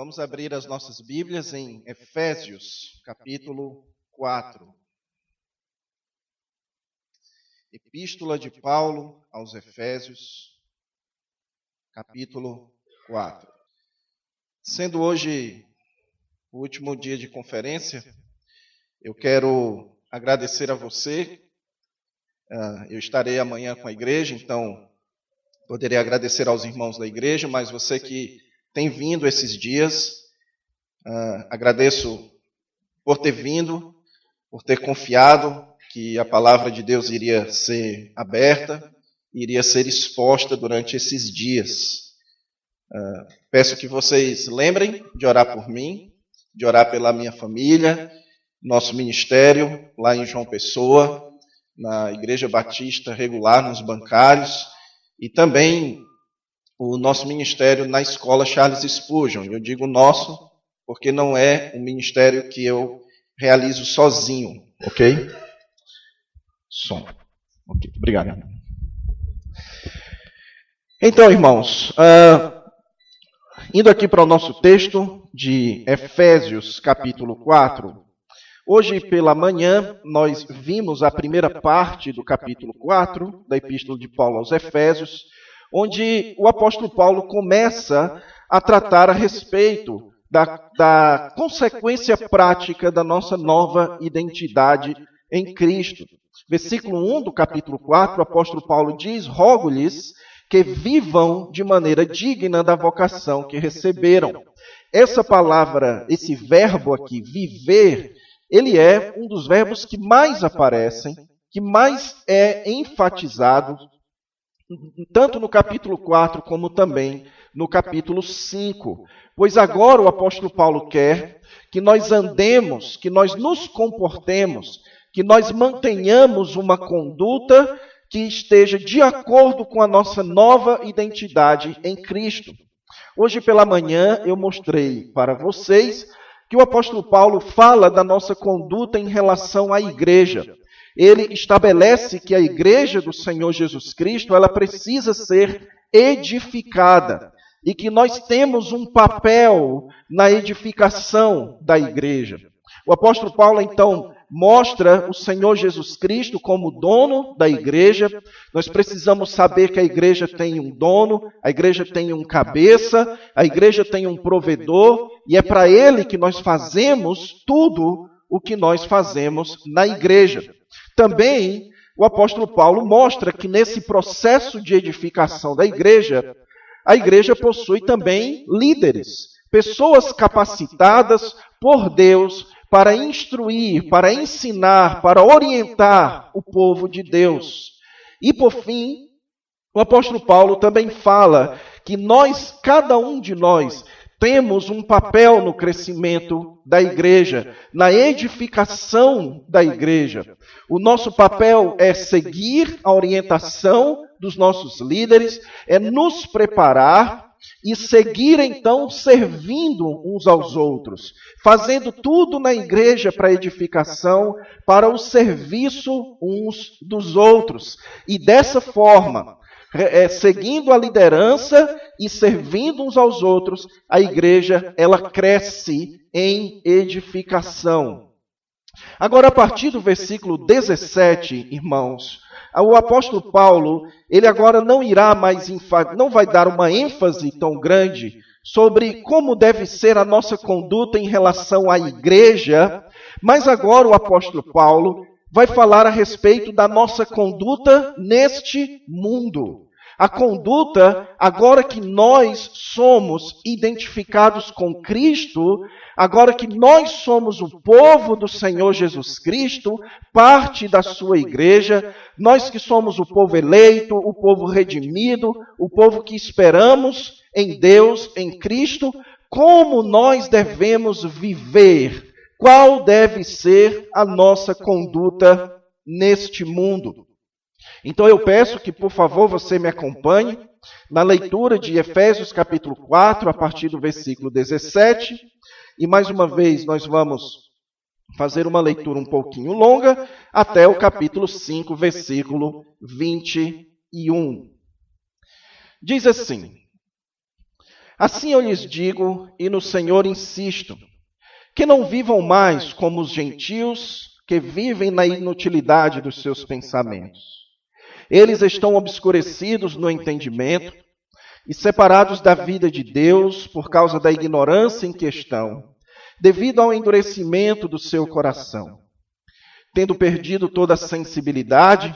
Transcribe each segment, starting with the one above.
Vamos abrir as nossas Bíblias em Efésios, capítulo 4. Epístola de Paulo aos Efésios, capítulo 4. Sendo hoje o último dia de conferência, eu quero agradecer a você. Eu estarei amanhã com a igreja, então poderei agradecer aos irmãos da igreja, mas você que tem vindo esses dias, agradeço por ter vindo, por ter confiado que a palavra de Deus iria ser aberta, iria ser exposta durante esses dias. Peço que vocês lembrem de orar por mim, de orar pela minha família, nosso ministério lá em João Pessoa, na Igreja Batista Regular, nos Bancários, e também o nosso ministério na Escola Charles Spurgeon. Eu digo nosso porque não é um ministério que eu realizo sozinho, ok? Som. Ok, obrigado. Então, irmãos, indo aqui para o nosso texto de Efésios, capítulo 4. Hoje pela manhã, nós vimos a primeira parte do capítulo 4 da Epístola de Paulo aos Efésios, onde o apóstolo Paulo começa a tratar a respeito da consequência prática da nossa nova identidade em Cristo. Versículo 1 do capítulo 4, o apóstolo Paulo diz: rogo-lhes que vivam de maneira digna da vocação que receberam. Essa palavra, esse verbo aqui, viver, ele é um dos verbos que mais aparecem, que mais é enfatizado, tanto no capítulo 4 como também no capítulo 5. Pois agora o apóstolo Paulo quer que nós andemos, que nós nos comportemos, que nós mantenhamos uma conduta que esteja de acordo com a nossa nova identidade em Cristo. Hoje pela manhã eu mostrei para vocês que o apóstolo Paulo fala da nossa conduta em relação à igreja. Ele estabelece que a igreja do Senhor Jesus Cristo, ela precisa ser edificada e que nós temos um papel na edificação da igreja. O apóstolo Paulo, então, mostra o Senhor Jesus Cristo como dono da igreja. Nós precisamos saber que a igreja tem um dono, a igreja tem um cabeça, a igreja tem um provedor, e é para ele que nós fazemos tudo o que nós fazemos na igreja. Também o apóstolo Paulo mostra que nesse processo de edificação da igreja, a igreja possui também líderes, pessoas capacitadas por Deus para instruir, para ensinar, para orientar o povo de Deus. E por fim, o apóstolo Paulo também fala que nós, cada um de nós, temos um papel no crescimento da igreja, na edificação da igreja. O nosso papel é seguir a orientação dos nossos líderes, é nos preparar e seguir então servindo uns aos outros, fazendo tudo na igreja para edificação, para o serviço uns dos outros. E dessa forma, seguindo a liderança e servindo uns aos outros, a igreja ela cresce em edificação. Agora, a partir do versículo 17, irmãos, o apóstolo Paulo, ele agora não vai dar uma ênfase tão grande sobre como deve ser a nossa conduta em relação à igreja, mas agora o apóstolo Paulo vai falar a respeito da nossa conduta neste mundo. A conduta, agora que nós somos identificados com Cristo, agora que nós somos o povo do Senhor Jesus Cristo, parte da sua igreja, nós que somos o povo eleito, o povo redimido, o povo que esperamos em Deus, em Cristo, como nós devemos viver? Qual deve ser a nossa conduta neste mundo? Então eu peço que, por favor, você me acompanhe na leitura de Efésios capítulo 4, a partir do versículo 17. E mais uma vez nós vamos fazer uma leitura um pouquinho longa, até o capítulo 5, versículo 21. Diz assim: Assim eu lhes digo, e no Senhor insisto, que não vivam mais como os gentios que vivem na inutilidade dos seus pensamentos. Eles estão obscurecidos no entendimento e separados da vida de Deus por causa da ignorância em questão, devido ao endurecimento do seu coração. Tendo perdido toda a sensibilidade,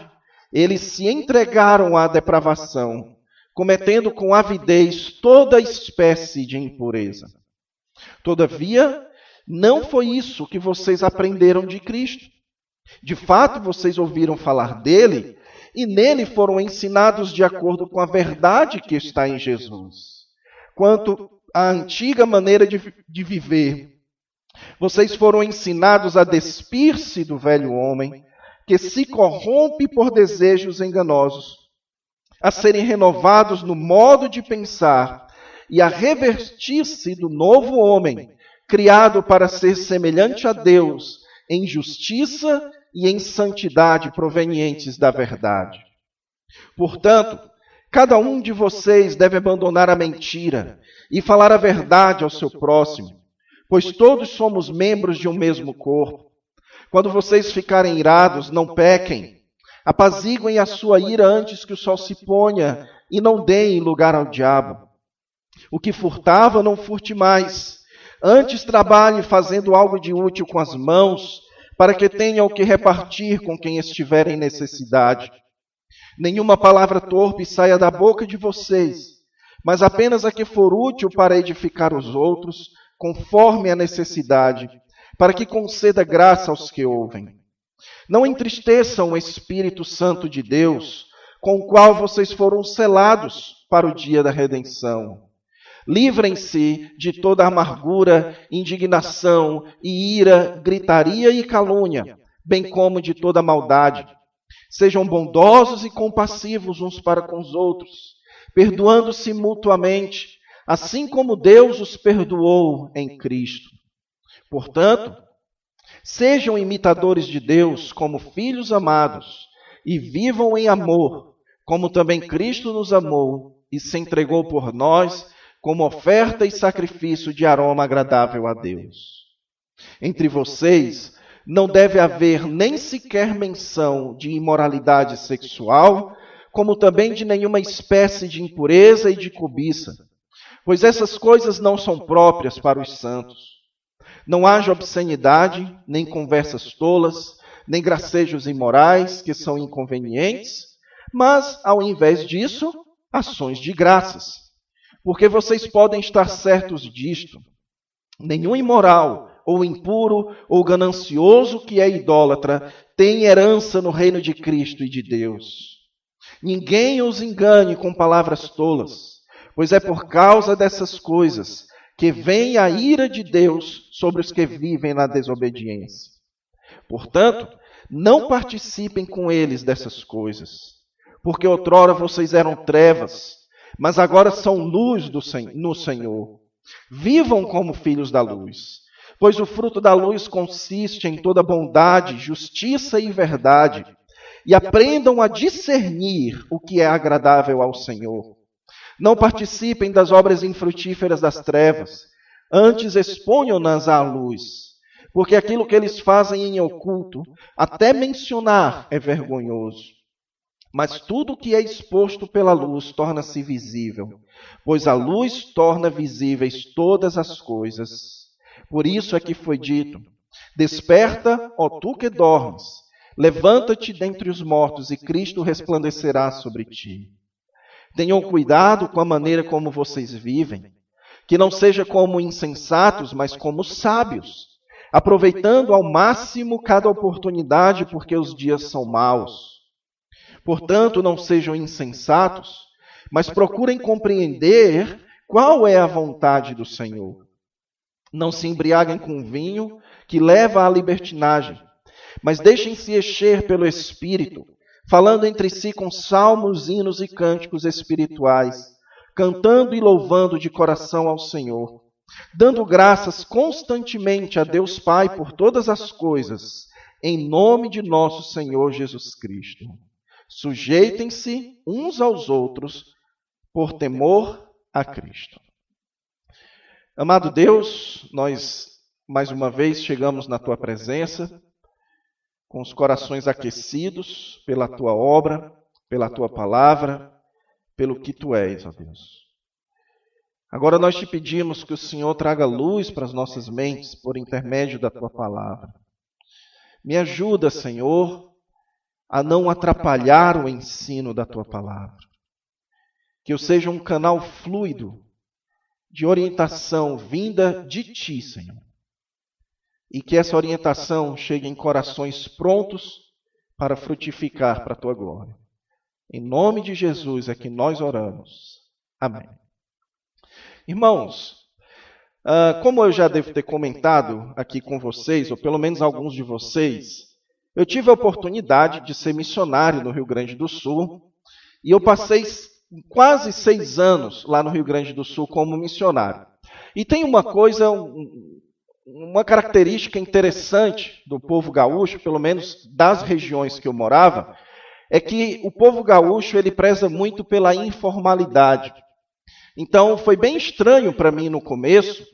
eles se entregaram à depravação, cometendo com avidez toda espécie de impureza. Todavia, não foi isso que vocês aprenderam de Cristo. De fato, vocês ouviram falar dele e nele foram ensinados de acordo com a verdade que está em Jesus. Quanto à antiga maneira de viver, vocês foram ensinados a despir-se do velho homem, que se corrompe por desejos enganosos, a serem renovados no modo de pensar e a revestir-se do novo homem, criado para ser semelhante a Deus em justiça e em santidade provenientes da verdade. Portanto, cada um de vocês deve abandonar a mentira e falar a verdade ao seu próximo, pois todos somos membros de um mesmo corpo. Quando vocês ficarem irados, não pequem. Apaziguem a sua ira antes que o sol se ponha e não deem lugar ao diabo. O que furtava, não furte mais. Antes trabalhe fazendo algo de útil com as mãos, para que tenha o que repartir com quem estiver em necessidade. Nenhuma palavra torpe saia da boca de vocês, mas apenas a que for útil para edificar os outros, conforme a necessidade, para que conceda graça aos que ouvem. Não entristeçam o Espírito Santo de Deus, com o qual vocês foram selados para o dia da redenção. Livrem-se de toda amargura, indignação e ira, gritaria e calúnia, bem como de toda maldade. Sejam bondosos e compassivos uns para com os outros, perdoando-se mutuamente, assim como Deus os perdoou em Cristo. Portanto, sejam imitadores de Deus como filhos amados e vivam em amor, como também Cristo nos amou e se entregou por nós como oferta e sacrifício de aroma agradável a Deus. Entre vocês não deve haver nem sequer menção de imoralidade sexual, como também de nenhuma espécie de impureza e de cobiça, pois essas coisas não são próprias para os santos. Não haja obscenidade, nem conversas tolas, nem gracejos imorais, que são inconvenientes, mas, ao invés disso, ações de graças. Porque vocês podem estar certos disto: nenhum imoral, ou impuro, ou ganancioso que é idólatra, tem herança no reino de Cristo e de Deus. Ninguém os engane com palavras tolas, pois é por causa dessas coisas que vem a ira de Deus sobre os que vivem na desobediência. Portanto, não participem com eles dessas coisas, porque outrora vocês eram trevas, mas agora são luz no Senhor. Vivam como filhos da luz, pois o fruto da luz consiste em toda bondade, justiça e verdade, e aprendam a discernir o que é agradável ao Senhor. Não participem das obras infrutíferas das trevas, antes exponham-nas à luz, porque aquilo que eles fazem em oculto, até mencionar é vergonhoso. Mas tudo que é exposto pela luz torna-se visível, pois a luz torna visíveis todas as coisas. Por isso é que foi dito: desperta, ó tu que dormes, levanta-te dentre os mortos e Cristo resplandecerá sobre ti. Tenham cuidado com a maneira como vocês vivem, que não seja como insensatos, mas como sábios, aproveitando ao máximo cada oportunidade, porque os dias são maus. Portanto, não sejam insensatos, mas procurem compreender qual é a vontade do Senhor. Não se embriaguem com vinho, que leva à libertinagem, mas deixem-se encher pelo Espírito, falando entre si com salmos, hinos e cânticos espirituais, cantando e louvando de coração ao Senhor, dando graças constantemente a Deus Pai por todas as coisas, em nome de nosso Senhor Jesus Cristo. Sujeitem-se uns aos outros por temor a Cristo. Amado Deus, nós mais uma vez chegamos na Tua presença, com os corações aquecidos pela Tua obra, pela Tua palavra, pelo que Tu és, ó Deus. Agora nós te pedimos que o Senhor traga luz para as nossas mentes por intermédio da Tua palavra. Me ajuda, Senhor, a não atrapalhar o ensino da Tua palavra. Que eu seja um canal fluido de orientação vinda de Ti, Senhor. E que essa orientação chegue em corações prontos para frutificar para a Tua glória. Em nome de Jesus é que nós oramos. Amém. Irmãos, como eu já devo ter comentado aqui com vocês, ou pelo menos alguns de vocês, eu tive a oportunidade de ser missionário no Rio Grande do Sul, e eu passei quase 6 anos lá no Rio Grande do Sul como missionário. E tem uma coisa, uma característica interessante do povo gaúcho, pelo menos das regiões que eu morava, é que o povo gaúcho ele preza muito pela informalidade. Então foi bem estranho para mim no começo,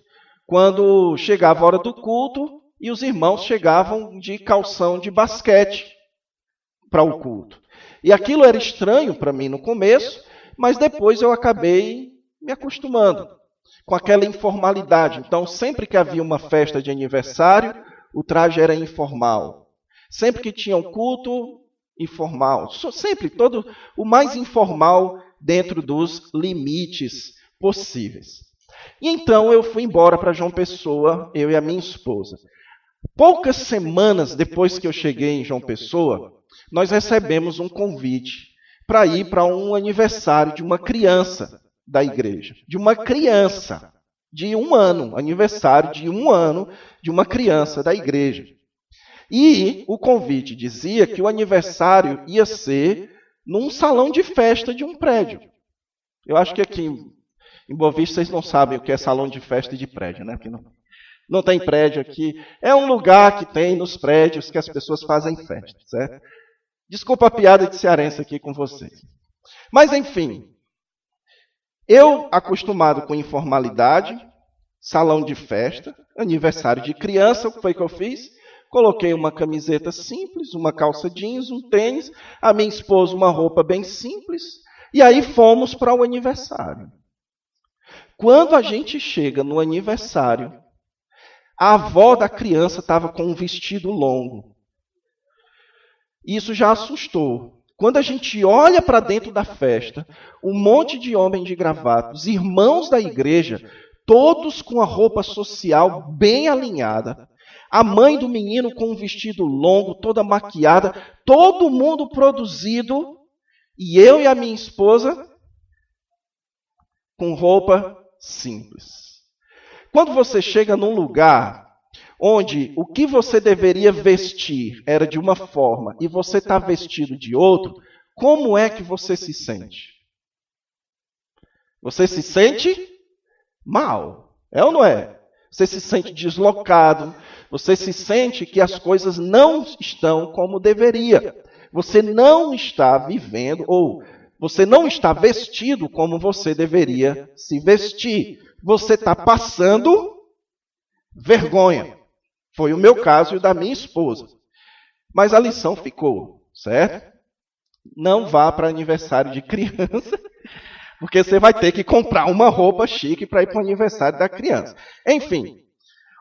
quando chegava a hora do culto e os irmãos chegavam de calção de basquete para o culto. E aquilo era estranho para mim no começo, mas depois eu acabei me acostumando com aquela informalidade. Então, sempre que havia uma festa de aniversário, o traje era informal. Sempre que tinha um culto, informal. Sempre todo o mais informal dentro dos limites possíveis. E então eu fui embora para João Pessoa, eu e a minha esposa. Poucas semanas depois que eu cheguei em João Pessoa, nós recebemos um convite para ir para um aniversário de uma criança da igreja. De uma criança de 1 ano, aniversário de 1 ano de uma criança da igreja. E o convite dizia que o aniversário ia ser num salão de festa de um prédio. Eu acho que aqui em Boa Vista vocês não sabem o que é salão de festa de prédio, né? Porque não tem prédio aqui. É um lugar que tem nos prédios que as pessoas fazem festa, certo? Desculpa a piada de cearense aqui com vocês. Mas, enfim, eu, acostumado com informalidade, salão de festa, aniversário de criança, o que foi que eu fiz? Coloquei uma camiseta simples, uma calça jeans, um tênis, a minha esposa uma roupa bem simples, e aí fomos para o aniversário. Quando a gente chega no aniversário, a avó da criança estava com um vestido longo. Isso já assustou. Quando a gente olha para dentro da festa, um monte de homem de gravata, os irmãos da igreja, todos com a roupa social bem alinhada, a mãe do menino com um vestido longo, toda maquiada, todo mundo produzido, e eu e a minha esposa com roupa simples. Quando você chega num lugar onde o que você deveria vestir era de uma forma e você está vestido de outro, como é que você se sente? Você se sente mal, é ou não é? Você se sente deslocado, você se sente que as coisas não estão como deveria. Você não está vivendo, ou você não está vestido como você deveria se vestir. Você está passando vergonha. Foi o meu caso e o da minha esposa. Mas a lição ficou, certo? Não vá para aniversário de criança, porque você vai ter que comprar uma roupa chique para ir para o aniversário da criança. Enfim,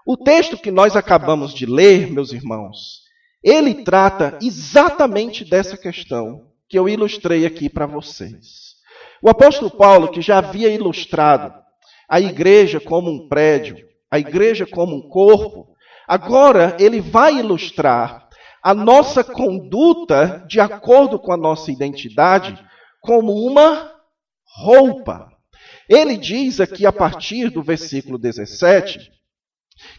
o texto que nós acabamos de ler, meus irmãos, ele trata exatamente dessa questão que eu ilustrei aqui para vocês. O apóstolo Paulo, que já havia ilustrado a igreja como um prédio, a igreja como um corpo, agora ele vai ilustrar a nossa conduta de acordo com a nossa identidade como uma roupa. Ele diz aqui a partir do versículo 17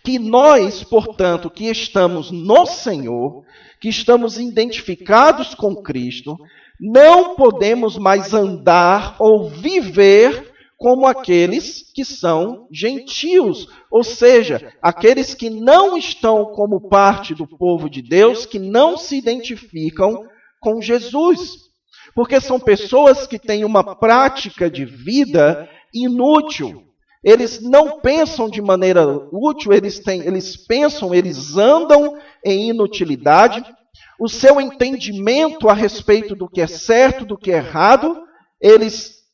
que nós, portanto, que estamos no Senhor, que estamos identificados com Cristo, não podemos mais andar ou viver como aqueles que são gentios, ou seja, aqueles que não estão como parte do povo de Deus, que não se identificam com Jesus. Porque são pessoas que têm uma prática de vida inútil. eles não pensam de maneira útil, eles pensam, eles andam em inutilidade. O seu entendimento a respeito do que é certo, do que é errado, eles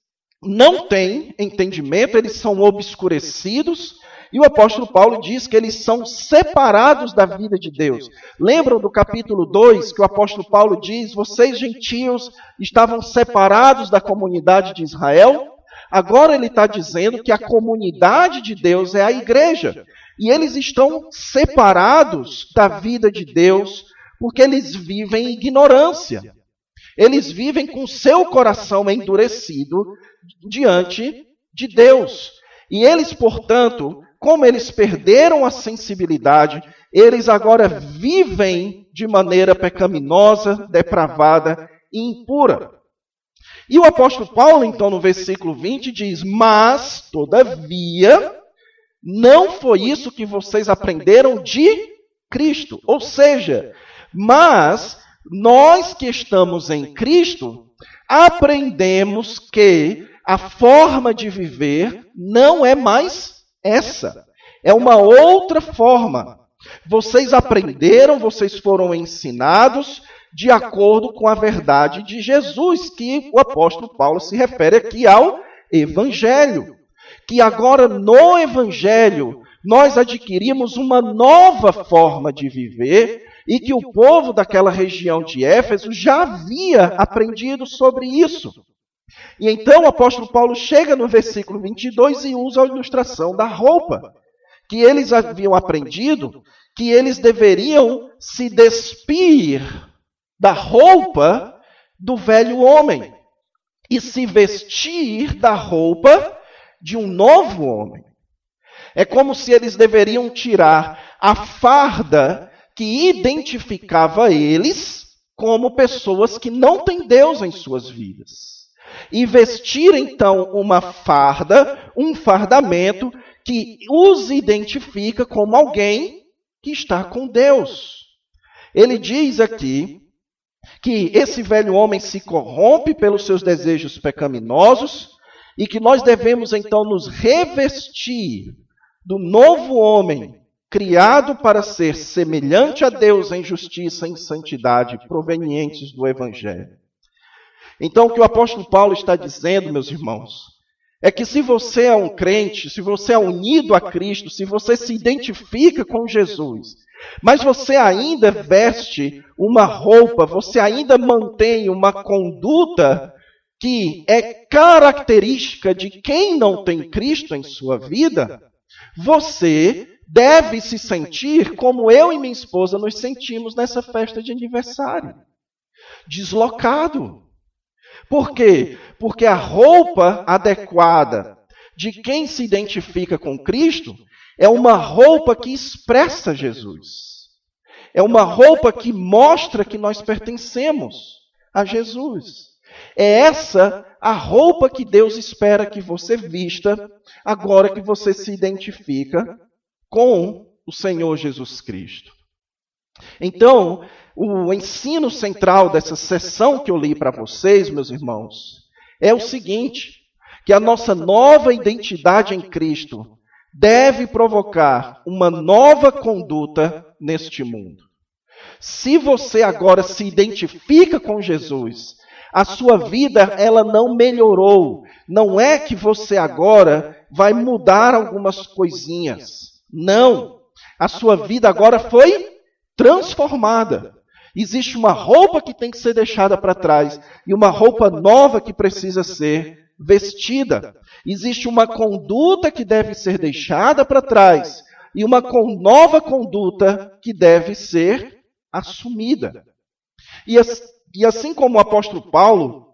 não têm entendimento, eles são obscurecidos. E o apóstolo Paulo diz que eles são separados da vida de Deus. Lembram do capítulo 2 que o apóstolo Paulo diz: vocês gentios estavam separados da comunidade de Israel? Agora ele está dizendo que a comunidade de Deus é a igreja. E eles estão separados da vida de Deus porque eles vivem em ignorância. Eles vivem com seu coração endurecido diante de Deus. E eles, portanto, como eles perderam a sensibilidade, eles agora vivem de maneira pecaminosa, depravada e impura. E o apóstolo Paulo, então, no versículo 20, diz: mas, todavia, não foi isso que vocês aprenderam de Cristo. Ou seja, mas nós que estamos em Cristo, aprendemos que a forma de viver não é mais essa. É uma outra forma. Vocês aprenderam, vocês foram ensinados de acordo com a verdade de Jesus, que o apóstolo Paulo se refere aqui ao Evangelho. Que agora no Evangelho nós adquirimos uma nova forma de viver e que o povo daquela região de Éfeso já havia aprendido sobre isso. E então o apóstolo Paulo chega no versículo 22 e usa a ilustração da roupa, que eles haviam aprendido que eles deveriam se despir da roupa do velho homem e se vestir da roupa de um novo homem. É como se eles deveriam tirar a farda que identificava eles como pessoas que não têm Deus em suas vidas. E vestir, então, uma farda, um fardamento que os identifica como alguém que está com Deus. Ele diz aqui que esse velho homem se corrompe pelos seus desejos pecaminosos e que nós devemos, então, nos revestir do novo homem, criado para ser semelhante a Deus em justiça e em santidade, provenientes do Evangelho. Então, o que o apóstolo Paulo está dizendo, meus irmãos, é que se você é um crente, se você é unido a Cristo, se você se identifica com Jesus, mas você ainda veste uma roupa, você ainda mantém uma conduta que é característica de quem não tem Cristo em sua vida, você deve se sentir como eu e minha esposa nos sentimos nessa festa de aniversário. Deslocado. Por quê? Porque a roupa adequada de quem se identifica com Cristo é uma roupa que expressa Jesus. É uma roupa que mostra que nós pertencemos a Jesus. É essa a roupa que Deus espera que você vista agora que você se identifica com o Senhor Jesus Cristo. Então, o ensino central dessa sessão que eu li para vocês, meus irmãos, é o seguinte, que a nossa nova identidade em Cristo deve provocar uma nova conduta neste mundo. Se você agora se identifica com Jesus, a sua vida ela não melhorou. Não é que você agora vai mudar algumas coisinhas. Não. A sua vida agora foi transformada. Existe uma roupa que tem que ser deixada para trás e uma roupa nova que precisa ser vestida. Existe uma conduta que deve ser deixada para trás e uma nova conduta que deve ser assumida. E assim como o apóstolo Paulo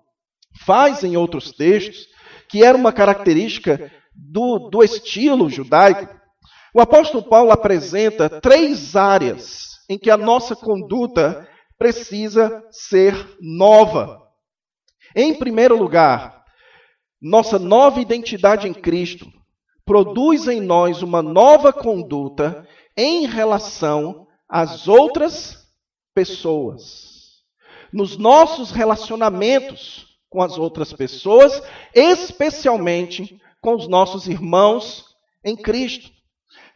faz em outros textos, que era uma característica do estilo judaico, o apóstolo Paulo apresenta 3 áreas em que a nossa conduta precisa ser nova. Em primeiro lugar, nossa nova identidade em Cristo produz em nós uma nova conduta em relação às outras pessoas. Nos nossos relacionamentos com as outras pessoas, especialmente com os nossos irmãos em Cristo.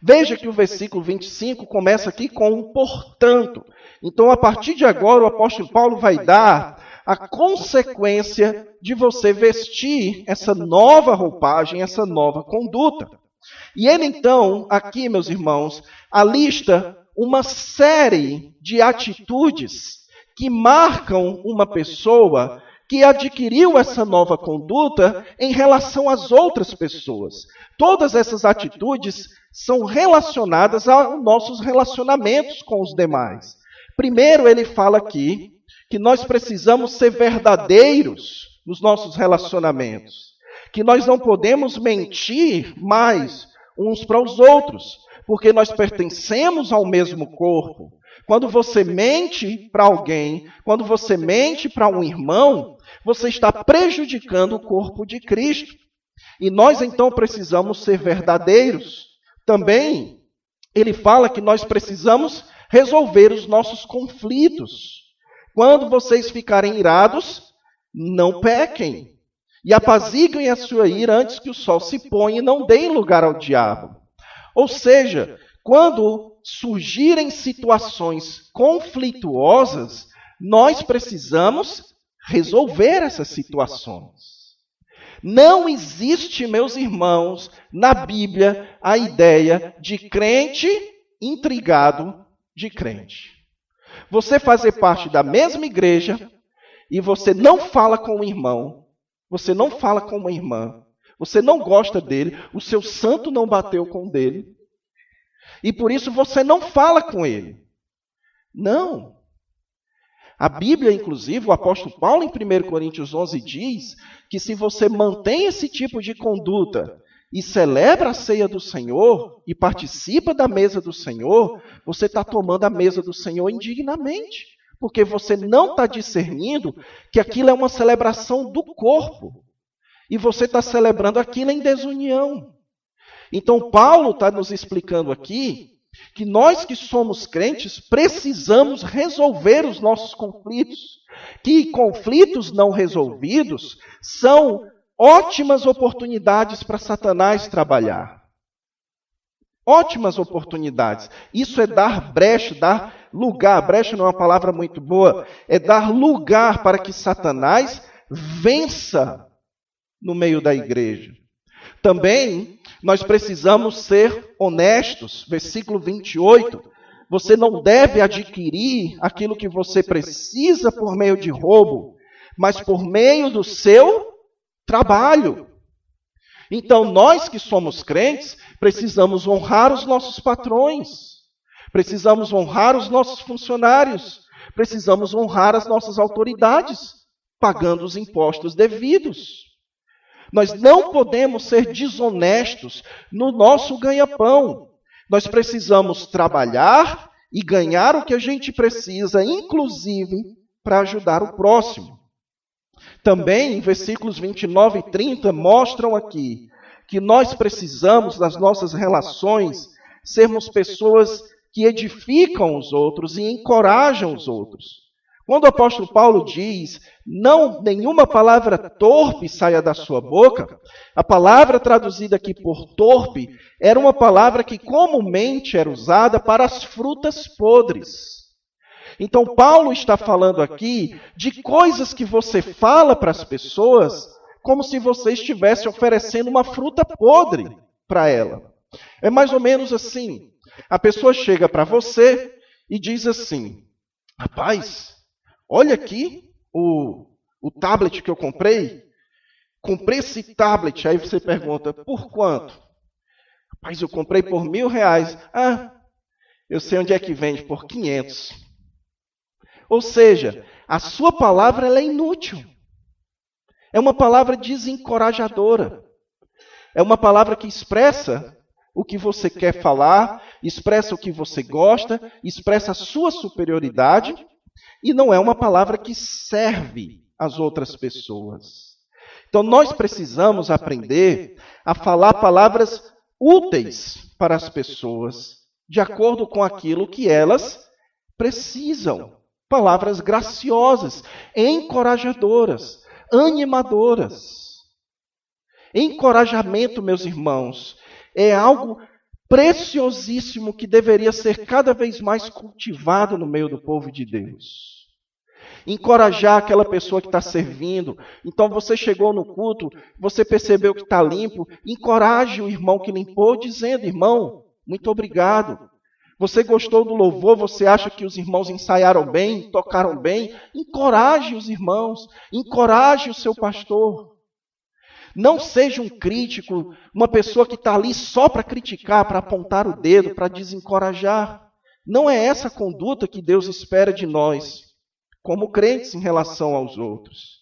Veja que o versículo 25 começa aqui com um portanto. Então, a partir de agora, o apóstolo Paulo vai dar a consequência de você vestir essa nova roupagem, essa nova conduta. E ele, então, aqui, meus irmãos, alista uma série de atitudes que marcam uma pessoa que adquiriu essa nova conduta em relação às outras pessoas. Todas essas atitudes são relacionadas aos nossos relacionamentos com os demais. Primeiro, ele fala aqui que nós precisamos ser verdadeiros nos nossos relacionamentos, que nós não podemos mentir mais uns para os outros, porque nós pertencemos ao mesmo corpo. Quando você mente para alguém, quando você mente para um irmão, você está prejudicando o corpo de Cristo. E nós, então, precisamos ser verdadeiros. Também, ele fala que nós precisamos resolver os nossos conflitos. Quando vocês ficarem irados, não pequem. E apaziguem a sua ira antes que o sol se ponha e não deem lugar ao diabo. Ou seja, quando surgirem situações conflituosas, nós precisamos resolver essas situações. Não existe, meus irmãos, na Bíblia a ideia de crente intrigado de crente. Você fazer parte da mesma igreja e você não fala com o irmão, você não fala com uma irmã, você não gosta dele, o seu santo não bateu com o dele, e por isso você não fala com ele. Não. A Bíblia, inclusive, o apóstolo Paulo, em 1 Coríntios 11, diz que se você mantém esse tipo de conduta e celebra a ceia do Senhor e participa da mesa do Senhor, você está tomando a mesa do Senhor indignamente, porque você não está discernindo que aquilo é uma celebração do corpo e você está celebrando aquilo em desunião. Então, Paulo está nos explicando aqui que nós que somos crentes precisamos resolver os nossos conflitos, que conflitos não resolvidos são ótimas oportunidades para Satanás trabalhar. Ótimas oportunidades. Isso é dar brecha, dar lugar. Brecha não é uma palavra muito boa. É dar lugar para que Satanás vença no meio da igreja. Também nós precisamos ser honestos. Versículo 28. Você não deve adquirir aquilo que você precisa por meio de roubo, mas por meio do seu trabalho. Então, nós que somos crentes, precisamos honrar os nossos patrões, precisamos honrar os nossos funcionários, precisamos honrar as nossas autoridades, pagando os impostos devidos. Nós não podemos ser desonestos no nosso ganha-pão. Nós precisamos trabalhar e ganhar o que a gente precisa, inclusive para ajudar o próximo. Também, versículos 29 e 30 mostram aqui que nós precisamos, nas nossas relações, sermos pessoas que edificam os outros e encorajam os outros. Quando o apóstolo Paulo diz, não, nenhuma palavra torpe saia da sua boca, a palavra traduzida aqui por torpe era uma palavra que comumente era usada para as frutas podres. Então, Paulo está falando aqui de coisas que você fala para as pessoas como se você estivesse oferecendo uma fruta podre para ela. É mais ou menos assim. A pessoa chega para você e diz assim, rapaz, olha aqui o tablet que eu comprei. Comprei esse tablet. Aí você pergunta, por quanto? Rapaz, eu comprei por R$1.000. Ah, eu sei onde é que vende, por 500. Ou seja, a sua palavra ela é inútil. É uma palavra desencorajadora. É uma palavra que expressa o que você quer falar, expressa o que você gosta, expressa a sua superioridade, e não é uma palavra que serve às outras pessoas. Então, nós precisamos aprender a falar palavras úteis para as pessoas, de acordo com aquilo que elas precisam. Palavras graciosas, encorajadoras, animadoras. Encorajamento, meus irmãos, é algo preciosíssimo que deveria ser cada vez mais cultivado no meio do povo de Deus. Encorajar aquela pessoa que está servindo. Então você chegou no culto, você percebeu que está limpo, encoraje o irmão que limpou, dizendo: irmão, muito obrigado. Você gostou do louvor, você acha que os irmãos ensaiaram bem, tocaram bem? Encoraje os irmãos, encoraje o seu pastor. Não seja um crítico, uma pessoa que está ali só para criticar, para apontar o dedo, para desencorajar. Não é essa a conduta que Deus espera de nós, como crentes em relação aos outros.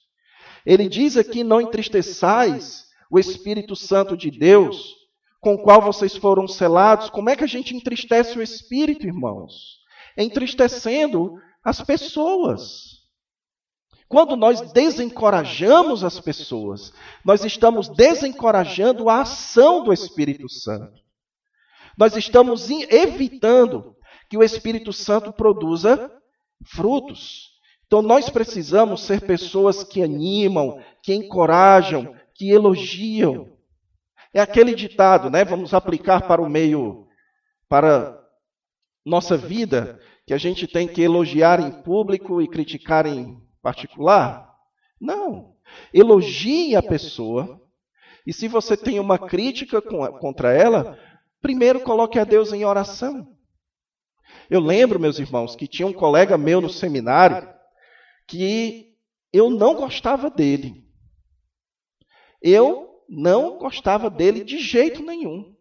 Ele diz aqui: não entristeçais o Espírito Santo de Deus, com o qual vocês foram selados. Como é que a gente entristece o Espírito, irmãos? Entristecendo as pessoas. Quando nós desencorajamos as pessoas, nós estamos desencorajando a ação do Espírito Santo. Nós estamos evitando que o Espírito Santo produza frutos. Então nós precisamos ser pessoas que animam, que encorajam, que elogiam. É aquele ditado, né? Vamos aplicar para o meio, para nossa vida, que a gente tem que elogiar em público e criticar em particular? Não. Elogie a pessoa, e se você tem uma crítica contra ela, primeiro coloque a Deus em oração. Eu lembro, meus irmãos, que tinha um colega meu no seminário que eu não gostava dele. Eu não gostava dele de jeito nenhum.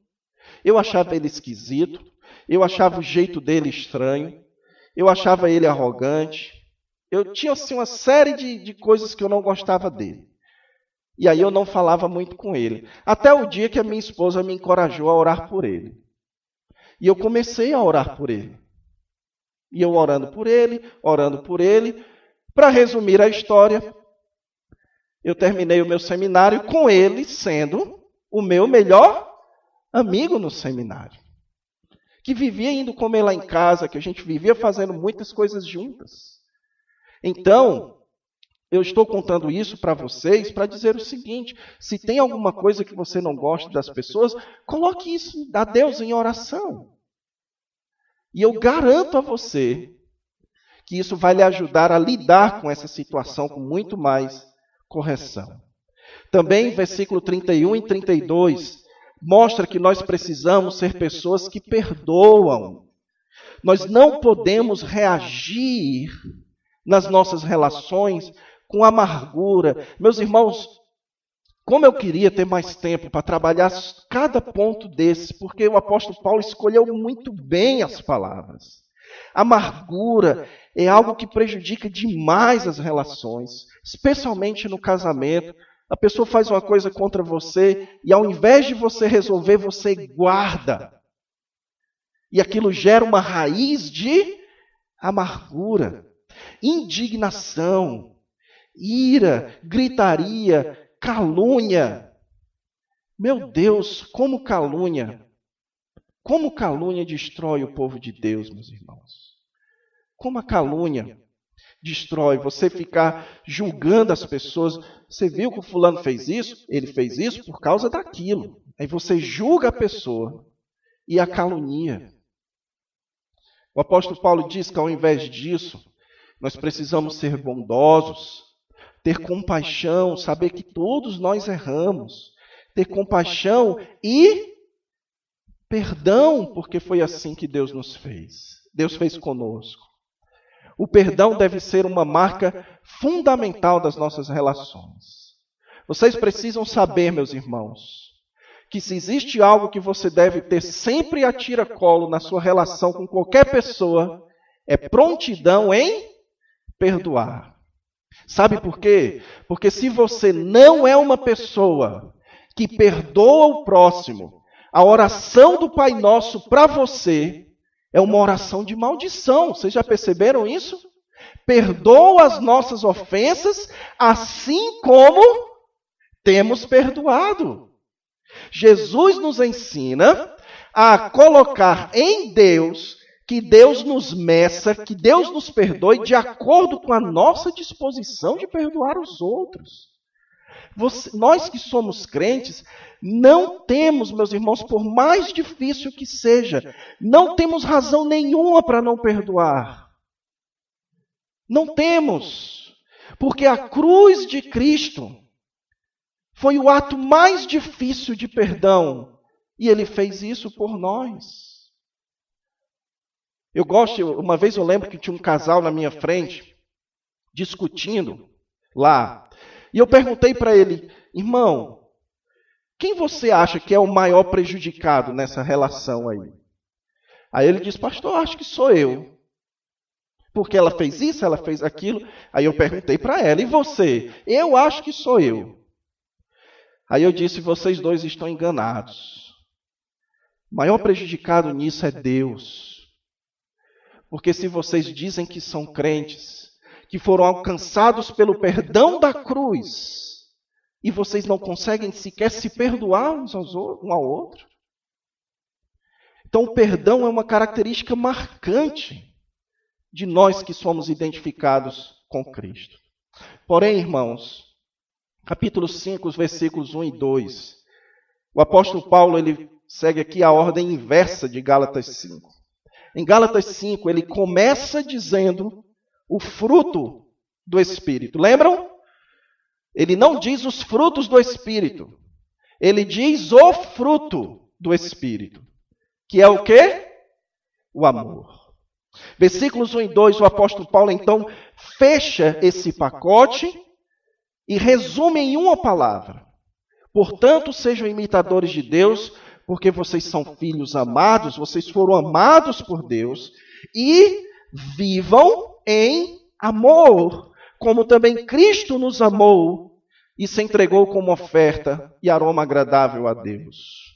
Eu achava ele esquisito, eu achava o jeito dele estranho, eu achava ele arrogante. Eu tinha assim, uma série de coisas que eu não gostava dele. E aí eu não falava muito com ele. Até o dia que a minha esposa me encorajou a orar por ele. E eu comecei a orar por ele. E eu orando por ele. Para resumir a história, eu terminei o meu seminário com ele sendo o meu melhor amigo no seminário. Que vivia indo comer lá em casa, que a gente vivia fazendo muitas coisas juntas. Então, eu estou contando isso para vocês para dizer o seguinte: se tem alguma coisa que você não gosta das pessoas, coloque isso a Deus em oração. E eu garanto a você que isso vai lhe ajudar a lidar com essa situação com muito mais correção. Também, versículo 31 e 32, mostra que nós precisamos ser pessoas que perdoam. Nós não podemos reagir nas nossas relações com amargura. Meus irmãos, como eu queria ter mais tempo para trabalhar cada ponto desse, porque o apóstolo Paulo escolheu muito bem as palavras. Amargura é algo que prejudica demais as relações, especialmente no casamento. A pessoa faz uma coisa contra você e ao invés de você resolver, você guarda. E aquilo gera uma raiz de amargura, indignação, ira, gritaria, calúnia. Meu Deus, como calúnia destrói o povo de Deus, meus irmãos. Como a calúnia destrói, você ficar julgando as pessoas. Você viu que o fulano fez isso? Ele fez isso por causa daquilo. Aí você julga a pessoa e a calunia. O apóstolo Paulo diz que ao invés disso, nós precisamos ser bondosos, ter compaixão, saber que todos nós erramos, ter compaixão e perdão, porque foi assim que Deus nos fez. Deus fez conosco. O perdão deve ser uma marca fundamental das nossas relações. Vocês precisam saber, meus irmãos, que se existe algo que você deve ter sempre a tiracolo na sua relação com qualquer pessoa, é prontidão em perdoar. Sabe por quê? Porque se você não é uma pessoa que perdoa o próximo, a oração do Pai Nosso para você é uma oração de maldição. Vocês já perceberam isso? Perdoa as nossas ofensas, assim como temos perdoado. Jesus nos ensina a colocar em Deus, que Deus nos meça, que Deus nos perdoe de acordo com a nossa disposição de perdoar os outros. Nós que somos crentes, não temos, meus irmãos, por mais difícil que seja, não temos razão nenhuma para não perdoar. Não temos. Porque a cruz de Cristo foi o ato mais difícil de perdão. E Ele fez isso por nós. Uma vez eu lembro que tinha um casal na minha frente, discutindo lá. E eu perguntei para ele, irmão, quem você acha que é o maior prejudicado nessa relação aí? Aí ele disse, pastor, acho que sou eu. Porque ela fez isso, ela fez aquilo. Aí eu perguntei para ela, e você? Eu acho que sou eu. Aí eu disse, vocês dois estão enganados. O maior prejudicado nisso é Deus. Porque se vocês dizem que são crentes, que foram alcançados pelo perdão da cruz, e vocês não conseguem sequer se perdoar um ao outro. Então o perdão é uma característica marcante de nós que somos identificados com Cristo. Porém, irmãos, capítulo 5, os versículos 1 e 2, o apóstolo Paulo ele segue aqui a ordem inversa de Gálatas 5. Em Gálatas 5, ele começa dizendo o fruto do Espírito. Lembram? Ele não diz os frutos do Espírito. Ele diz o fruto do Espírito. Que é o quê? O amor. Versículos 1 e 2, o apóstolo Paulo, então, fecha esse pacote e resume em uma palavra. Portanto, sejam imitadores de Deus, porque vocês são filhos amados, vocês foram amados por Deus, e vivam em amor, como também Cristo nos amou e se entregou como oferta e aroma agradável a Deus.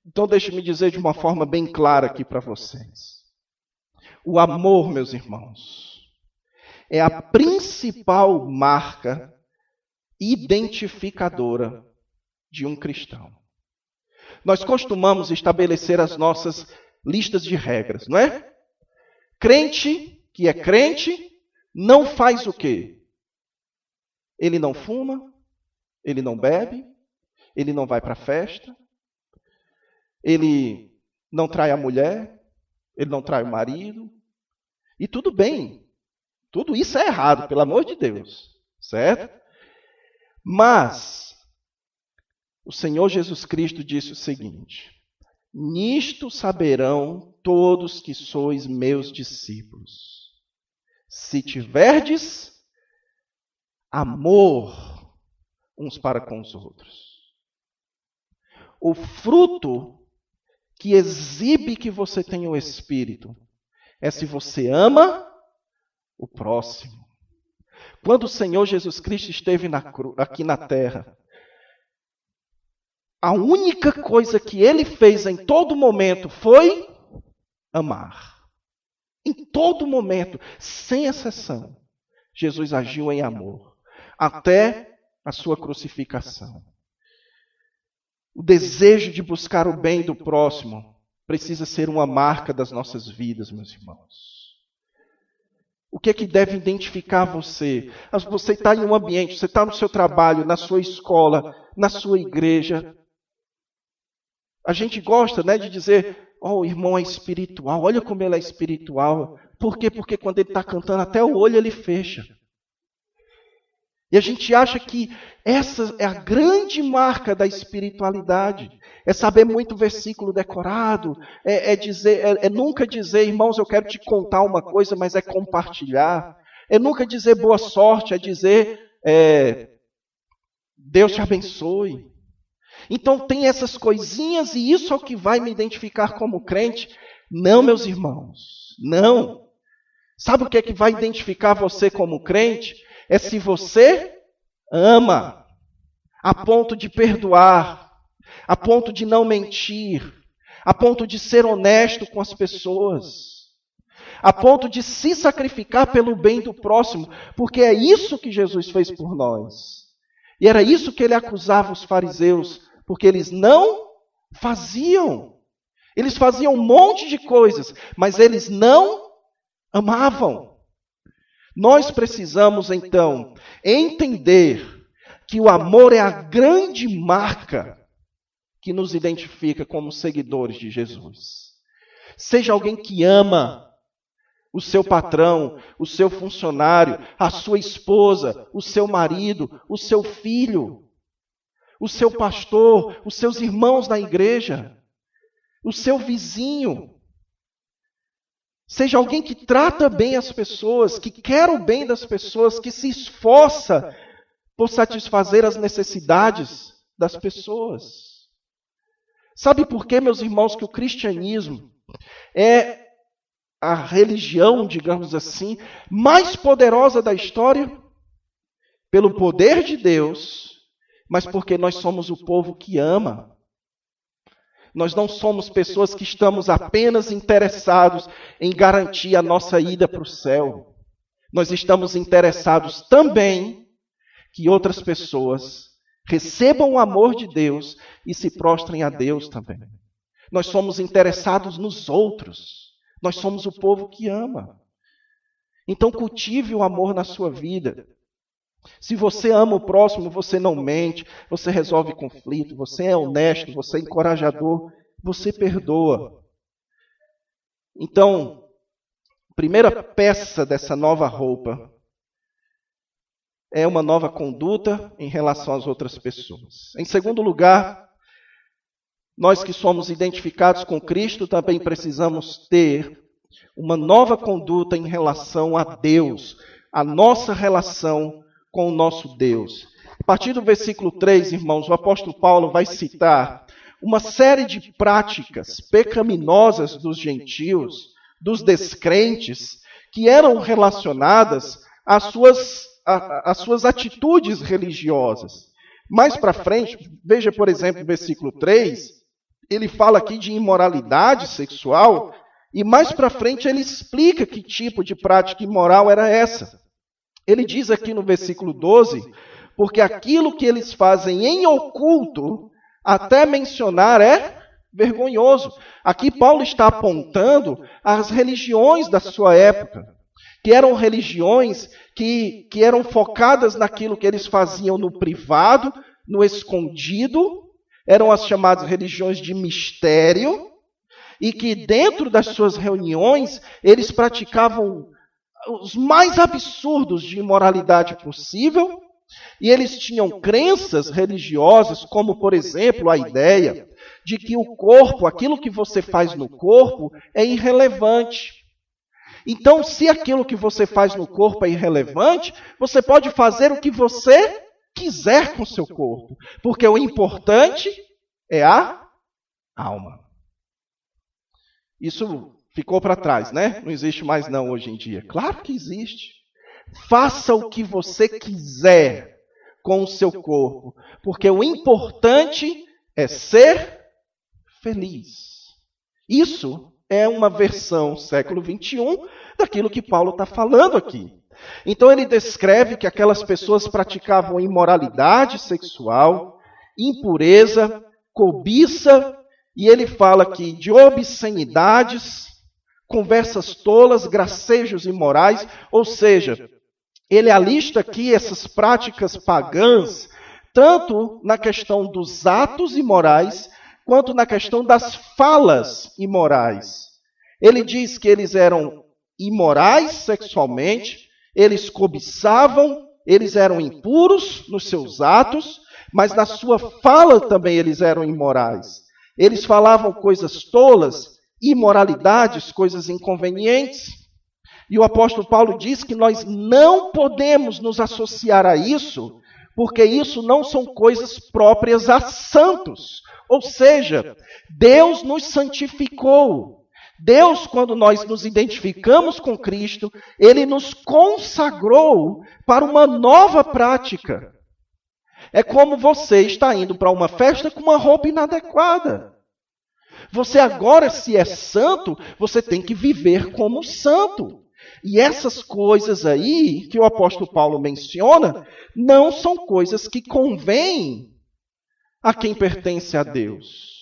Então, deixe-me dizer de uma forma bem clara aqui para vocês. O amor, meus irmãos, é a principal marca identificadora de um cristão. Nós costumamos estabelecer as nossas listas de regras, não é? Crente que é crente não faz o quê? Ele não fuma, ele não bebe, ele não vai para a festa, ele não trai a mulher, ele não trai o marido. E tudo bem, tudo isso é errado, pelo amor de Deus, certo? Mas o Senhor Jesus Cristo disse o seguinte: nisto saberão todos que sois meus discípulos, se tiverdes amor uns para com os outros. O fruto que exibe que você tem o Espírito é se você ama o próximo. Quando o Senhor Jesus Cristo esteve aqui na terra, a única coisa que Ele fez em todo momento foi amar. Em todo momento, sem exceção, Jesus agiu em amor, até a sua crucificação. O desejo de buscar o bem do próximo precisa ser uma marca das nossas vidas, meus irmãos. O que é que deve identificar você? Você está em um ambiente, você está no seu trabalho, na sua escola, na sua igreja. A gente gosta, né, de dizer, o irmão é espiritual, olha como ele é espiritual. Por quê? Porque quando ele está cantando, até o olho ele fecha. E a gente acha que essa é a grande marca da espiritualidade. É saber muito versículo decorado, é nunca dizer, irmãos, eu quero te contar uma coisa, mas é compartilhar. É nunca dizer boa sorte, é dizer Deus te abençoe. Então tem essas coisinhas e isso é o que vai me identificar como crente? Não, meus irmãos, não. Sabe o que é que vai identificar você como crente? É se você ama, a ponto de perdoar, a ponto de não mentir, a ponto de ser honesto com as pessoas, a ponto de se sacrificar pelo bem do próximo, porque é isso que Jesus fez por nós. E era isso que ele acusava os fariseus, porque eles não faziam. Eles faziam um monte de coisas, mas eles não amavam. Nós precisamos, então, entender que o amor é a grande marca que nos identifica como seguidores de Jesus. Seja alguém que ama o seu patrão, o seu funcionário, a sua esposa, o seu marido, o seu filho, o seu pastor, os seus irmãos na igreja, o seu vizinho. Seja alguém que trata bem as pessoas, que quer o bem das pessoas, que se esforça por satisfazer as necessidades das pessoas. Sabe por quê, meus irmãos, que o cristianismo é a religião, digamos assim, mais poderosa da história? Pelo poder de Deus, mas porque nós somos o povo que ama. Nós não somos pessoas que estamos apenas interessados em garantir a nossa ida para o céu. Nós estamos interessados também que outras pessoas recebam o amor de Deus e se prostrem a Deus também. Nós somos interessados nos outros. Nós somos o povo que ama. Então cultive o amor na sua vida. Se você ama o próximo, você não mente, você resolve conflito, você é honesto, você é encorajador, você perdoa. Então, primeira peça dessa nova roupa é uma nova conduta em relação às outras pessoas. Em segundo lugar, nós que somos identificados com Cristo também precisamos ter uma nova conduta em relação a Deus, a nossa relação com o nosso Deus. A partir do versículo 3, irmãos, o apóstolo Paulo vai citar uma série de práticas pecaminosas dos gentios, dos descrentes, que eram relacionadas às suas atitudes religiosas. Mais para frente, veja, por exemplo, o versículo 3, ele fala aqui de imoralidade sexual, e mais para frente ele explica que tipo de prática imoral era essa. Ele diz aqui no versículo 12, porque aquilo que eles fazem em oculto, até mencionar é vergonhoso. Aqui Paulo está apontando as religiões da sua época, que eram religiões que eram focadas naquilo que eles faziam no privado, no escondido, eram as chamadas religiões de mistério, e que dentro das suas reuniões eles praticavam os mais absurdos de imoralidade possível, e eles tinham crenças religiosas, como, por exemplo, a ideia de que o corpo, aquilo que você faz no corpo, é irrelevante. Então, se aquilo que você faz no corpo é irrelevante, você pode fazer o que você quiser com o seu corpo, porque o importante é a alma. Isso ficou para trás, né? Não existe mais não hoje em dia. Claro que existe. Faça o que você quiser com o seu corpo, porque o importante é ser feliz. Isso é uma versão século XXI daquilo que Paulo está falando aqui. Então ele descreve que aquelas pessoas praticavam imoralidade sexual, impureza, cobiça, e ele fala aqui de obscenidades, conversas tolas, gracejos imorais, ou seja, ele alista aqui essas práticas pagãs, tanto na questão dos atos imorais, quanto na questão das falas imorais. Ele diz que eles eram imorais sexualmente, eles cobiçavam, eles eram impuros nos seus atos, mas na sua fala também eles eram imorais. Eles falavam coisas tolas, imoralidades, coisas inconvenientes. E o apóstolo Paulo diz que nós não podemos nos associar a isso, porque isso não são coisas próprias a santos. Ou seja, Deus nos santificou. Deus, quando nós nos identificamos com Cristo, Ele nos consagrou para uma nova prática. É como você está indo para uma festa com uma roupa inadequada. Você agora, se é santo, você tem que viver como santo. E essas coisas aí que o apóstolo Paulo menciona, não são coisas que convêm a quem pertence a Deus.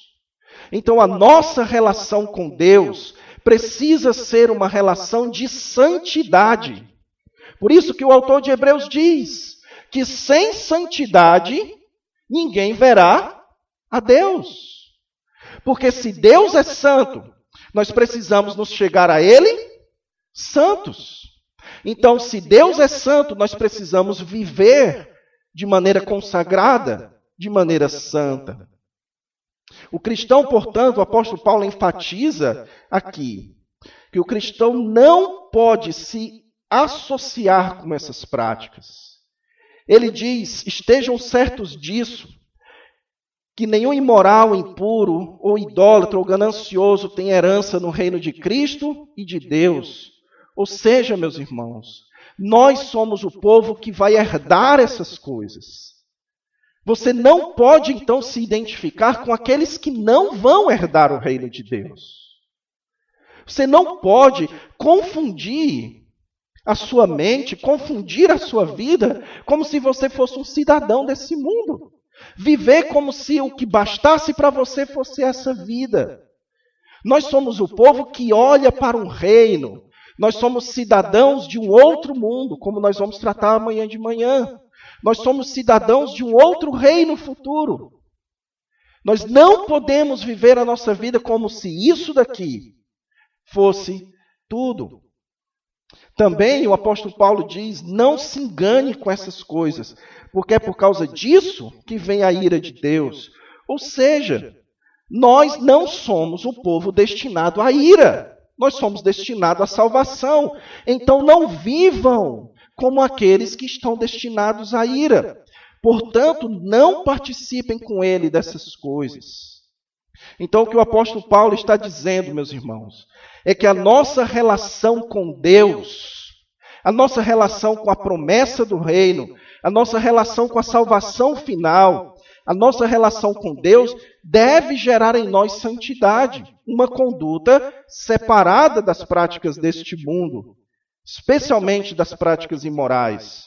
Então a nossa relação com Deus precisa ser uma relação de santidade. Por isso que o autor de Hebreus diz que sem santidade ninguém verá a Deus. Porque se Deus é santo, nós precisamos nos chegar a Ele santos. Então, se Deus é santo, nós precisamos viver de maneira consagrada, de maneira santa. O cristão, portanto, o apóstolo Paulo enfatiza aqui que o cristão não pode se associar com essas práticas. Ele diz: estejam certos disso, que nenhum imoral, impuro, ou idólatra, ou ganancioso tem herança no reino de Cristo e de Deus. Ou seja, meus irmãos, nós somos o povo que vai herdar essas coisas. Você não pode, então, se identificar com aqueles que não vão herdar o reino de Deus. Você não pode confundir a sua mente, confundir a sua vida, como se você fosse um cidadão desse mundo. Viver como se o que bastasse para você fosse essa vida. Nós somos o povo que olha para um reino. Nós somos cidadãos de um outro mundo, como nós vamos tratar amanhã de manhã. Nós somos cidadãos de um outro reino futuro. Nós não podemos viver a nossa vida como se isso daqui fosse tudo. Também o apóstolo Paulo diz: não se engane com essas coisas, porque é por causa disso que vem a ira de Deus. Ou seja, nós não somos o povo destinado à ira. Nós somos destinados à salvação. Então não vivam como aqueles que estão destinados à ira. Portanto, não participem com ele dessas coisas. Então o que o apóstolo Paulo está dizendo, meus irmãos, é que a nossa relação com Deus, a nossa relação com a promessa do reino, a nossa relação com a salvação final, a nossa relação com Deus deve gerar em nós santidade, uma conduta separada das práticas deste mundo, especialmente das práticas imorais.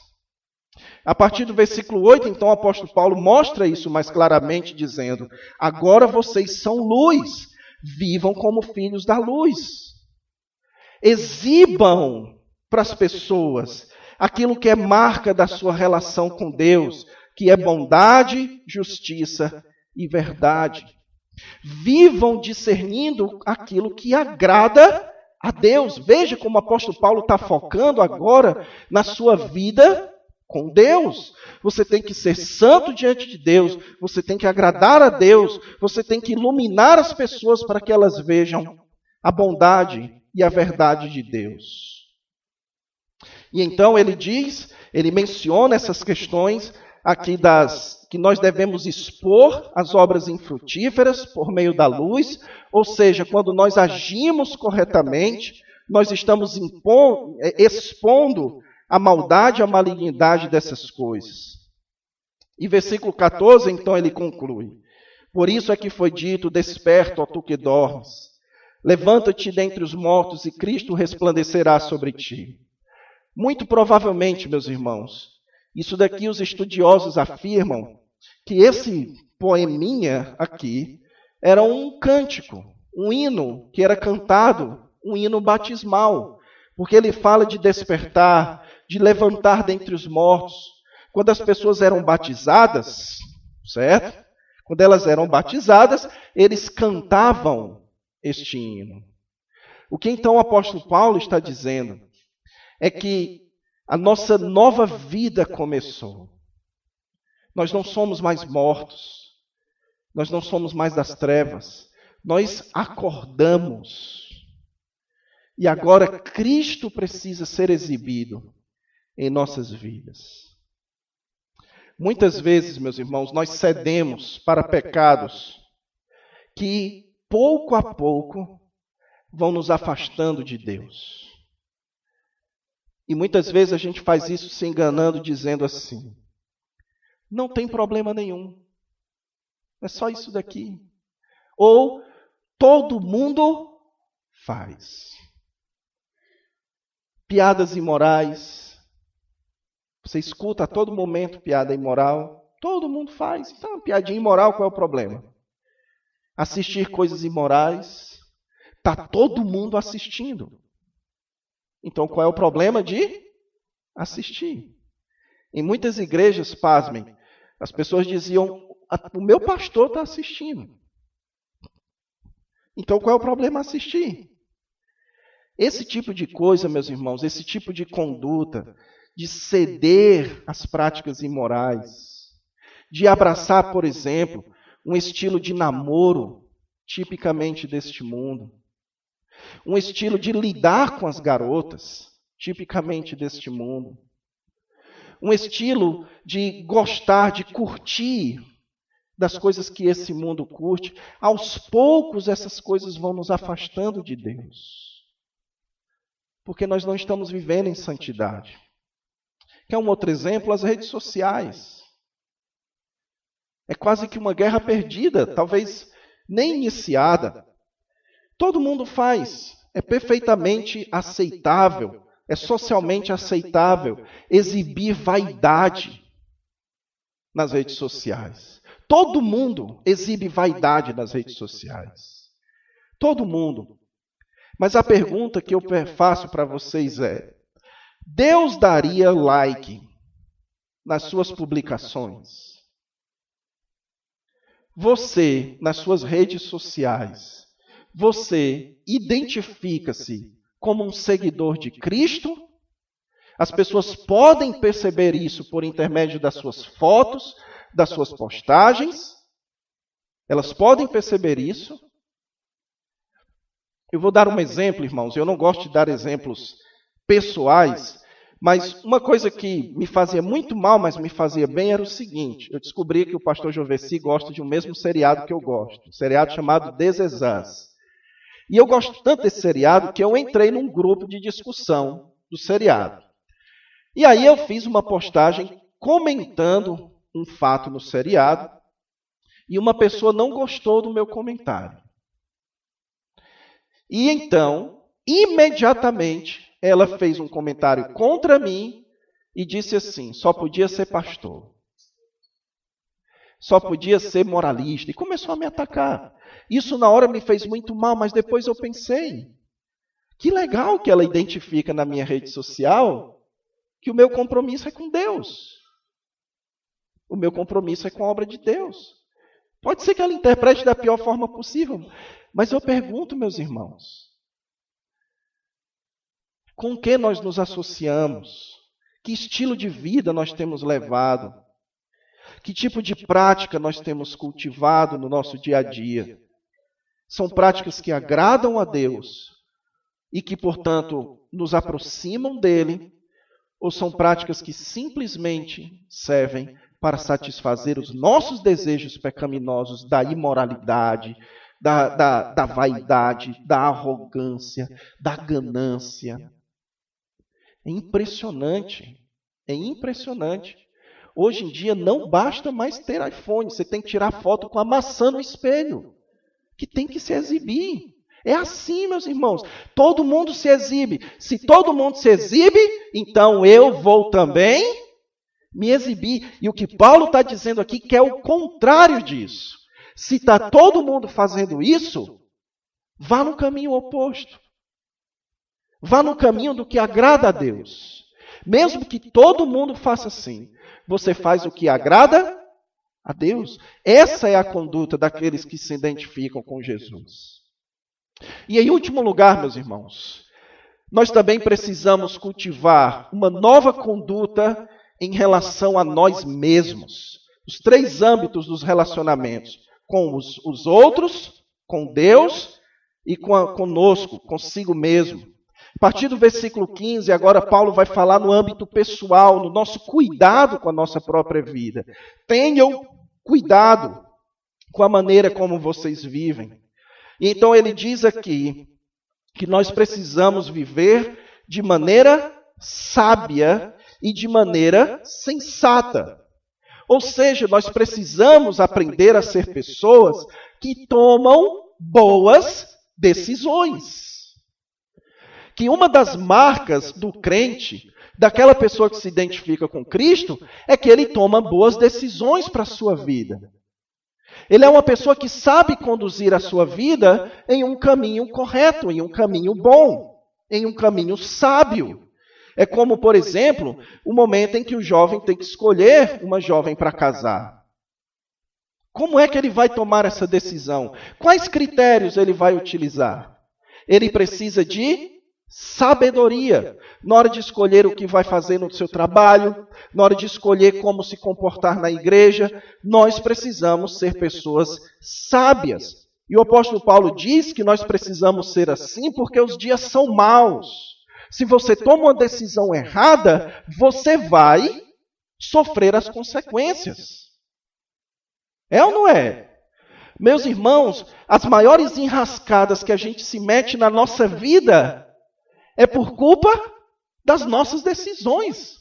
A partir do versículo 8, então, o apóstolo Paulo mostra isso mais claramente, dizendo: agora vocês são luz, vivam como filhos da luz. Exibam para as pessoas aquilo que é marca da sua relação com Deus, que é bondade, justiça e verdade. Vivam discernindo aquilo que agrada a Deus. Veja como o apóstolo Paulo está focando agora na sua vida com Deus. Você tem que ser santo diante de Deus, você tem que agradar a Deus, você tem que iluminar as pessoas para que elas vejam a bondade e a verdade de Deus. E então ele menciona essas questões aqui que nós devemos expor as obras infrutíferas por meio da luz, ou seja, quando nós agimos corretamente, nós estamos expondo a maldade, a malignidade dessas coisas. E versículo 14, então, ele conclui: por isso é que foi dito: desperta, ó tu que dormes, levanta-te dentre os mortos e Cristo resplandecerá sobre ti. Muito provavelmente, meus irmãos, isso daqui os estudiosos afirmam que esse poeminha aqui era um cântico, um hino que era cantado, um hino batismal, porque ele fala de despertar, de levantar dentre os mortos. Quando as pessoas eram batizadas, certo? Quando elas eram batizadas, eles cantavam este hino. O que então o apóstolo Paulo está dizendo é que a nossa nova vida começou. Nós não somos mais mortos. Nós não somos mais das trevas. Nós acordamos. E agora Cristo precisa ser exibido em nossas vidas. Muitas vezes, meus irmãos, nós cedemos para pecados que, pouco a pouco, vão nos afastando de Deus. E muitas vezes a gente faz isso se enganando, dizendo assim: não tem problema nenhum, é só isso daqui. Ou todo mundo faz. Piadas imorais. Você escuta a todo momento piada imoral. Todo mundo faz. Então, piadinha imoral, qual é o problema? Assistir coisas imorais. Está todo mundo assistindo. Então, qual é o problema de assistir? Em muitas igrejas, pasmem, as pessoas diziam, o meu pastor está assistindo. Então qual é o problema assistir? Esse tipo de coisa, meus irmãos, esse tipo de conduta, de ceder às práticas imorais, de abraçar, por exemplo, um estilo de namoro tipicamente deste mundo, um estilo de lidar com as garotas tipicamente deste mundo, um estilo de gostar, de curtir das coisas que esse mundo curte. Aos poucos essas coisas vão nos afastando de Deus. Porque nós não estamos vivendo em santidade. Quer um outro exemplo? As redes sociais. É quase que uma guerra perdida, talvez nem iniciada. Todo mundo faz. É perfeitamente aceitável, é socialmente aceitável exibir vaidade nas redes sociais. Todo mundo exibe vaidade nas redes sociais. Todo mundo. Mas a pergunta que eu faço para vocês é: Deus daria like nas suas publicações? Você, nas suas redes sociais, você identifica-se como um seguidor de Cristo? As pessoas podem perceber isso por intermédio das suas fotos, das suas postagens? Elas podem perceber isso? Eu vou dar um exemplo, irmãos. Eu não gosto de dar exemplos pessoais, mas uma coisa que me fazia muito mal, mas me fazia bem, era o seguinte. Eu descobri que o pastor Joveci gosta de um mesmo seriado que eu gosto. Um seriado chamado This Is Us. E eu gosto tanto desse seriado que eu entrei num grupo de discussão do seriado. E aí eu fiz uma postagem comentando um fato no seriado e uma pessoa não gostou do meu comentário. E então, imediatamente, ela fez um comentário contra mim e disse assim: só podia ser pastor. Só podia ser moralista. E começou a me atacar. Isso na hora me fez muito mal, mas depois eu pensei: que legal que ela identifica na minha rede social que o meu compromisso é com Deus. O meu compromisso é com a obra de Deus. Pode ser que ela interprete da pior forma possível, mas eu pergunto, meus irmãos, com que nós nos associamos? Que estilo de vida nós temos levado? Que tipo de prática nós temos cultivado no nosso dia a dia? São práticas que agradam a Deus e que, portanto, nos aproximam dele, ou são práticas que simplesmente servem para satisfazer os nossos desejos pecaminosos da imoralidade, da vaidade, da arrogância, da ganância? É impressionante. É impressionante. Hoje em dia não basta mais ter iPhone. Você tem que tirar foto com a maçã no espelho, que tem que se exibir. É assim, meus irmãos. Todo mundo se exibe. Se todo mundo se exibe, então eu vou também me exibir. E o que Paulo está dizendo aqui que é o contrário disso. Se está todo mundo fazendo isso, vá no caminho oposto. Vá no caminho do que agrada a Deus. Mesmo que todo mundo faça assim, você faz o que agrada a Deus. Essa é a conduta daqueles que se identificam com Jesus. E em último lugar, meus irmãos, nós também precisamos cultivar uma nova conduta em relação a nós mesmos. Os 3 âmbitos dos relacionamentos: com os outros, com Deus e conosco, consigo mesmo. A partir do versículo 15, agora Paulo vai falar no âmbito pessoal, no nosso cuidado com a nossa própria vida. Tenham cuidado com a maneira como vocês vivem. E então ele diz aqui que nós precisamos viver de maneira sábia e de maneira sensata. Ou seja, nós precisamos aprender a ser pessoas que tomam boas decisões. Que uma das marcas do crente, daquela pessoa que se identifica com Cristo, é que ele toma boas decisões para a sua vida. Ele é uma pessoa que sabe conduzir a sua vida em um caminho correto, em um caminho bom, em um caminho sábio. É como, por exemplo, o momento em que o jovem tem que escolher uma jovem para casar. Como é que ele vai tomar essa decisão? Quais critérios ele vai utilizar? Ele precisa de sabedoria na hora de escolher o que vai fazer no seu trabalho, na hora de escolher como se comportar na igreja. Nós precisamos ser pessoas sábias. E o apóstolo Paulo diz que nós precisamos ser assim porque os dias são maus. Se você toma uma decisão errada, você vai sofrer as consequências. É ou não é? Meus irmãos, as maiores enrascadas que a gente se mete na nossa vida é por culpa das nossas decisões.